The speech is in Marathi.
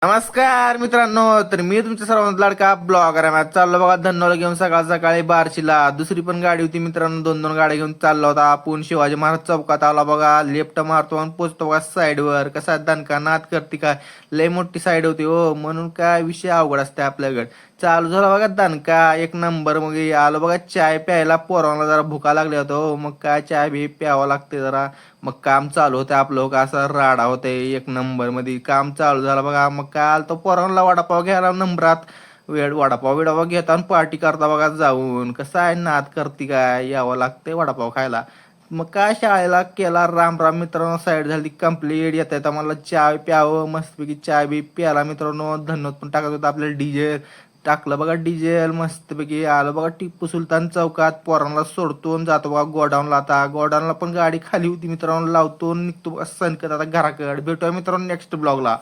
नमस्कार मित्रांनो. तर मी तुमच्या सर्वांचा लाडका ब्लॉगर आहे. माझं चाललो बघा धन्नोला घेऊन सकाळ सकाळी बार्शीला. दुसरी पण गाडी होती मित्रांनो, दोन दोन गाड्या घेऊन चाललो होता आपण. शिवाजी महाराज चौकात आला बघा, लेफ्ट मारतो आणि पोचतो बघा साईडवर. कसा दणका नाद करते काय, लय मोठी साईड होती हो, म्हणून काय विषय अवघड असते आपल्याकडे. चालू झाला बघा दणका एक नंबर. मग आलो बघा चाय प्यायला, पोरांना जरा भुका लागल्या होत्या हो, मग काय चाय बी प्यावं लागते जरा. मग काम चालू होते आपलं का, असं राडा होते एक नंबर मध्ये. काम चालू झालं बघा, मग काय आलं तो पोरांना वडापाव घ्यायला नंबरात. वेळ वडापाव बिडापाव घेता आणि पार्टी करता बघा जाऊन. कसं आहे नाद करते काय, यावं लागते वडापाव खायला. मग काय शाळेला केला राम राम मित्रांनो, साईड झाली कंप्लीट. येता येता मला चाय प्यावं मस्तपैकी. चाय बी प्याला मित्रांनो, धन्यवाद पण टाकत होतं आपल्याला डिझेल. टाकलं बघा डिझेल मस्तपैकी. आलं बघा टिप्पू सुलतान चौकात, पोरांना सोडतो आणि जातो बघा गोडाऊनला. आता गोडाऊनला पण गाडी खाली होती मित्रांनो, लावतो आणि निघतो बघा सनकत आता घराकडे. भेटूया मित्रांनो नेक्स्ट ब्लॉगला.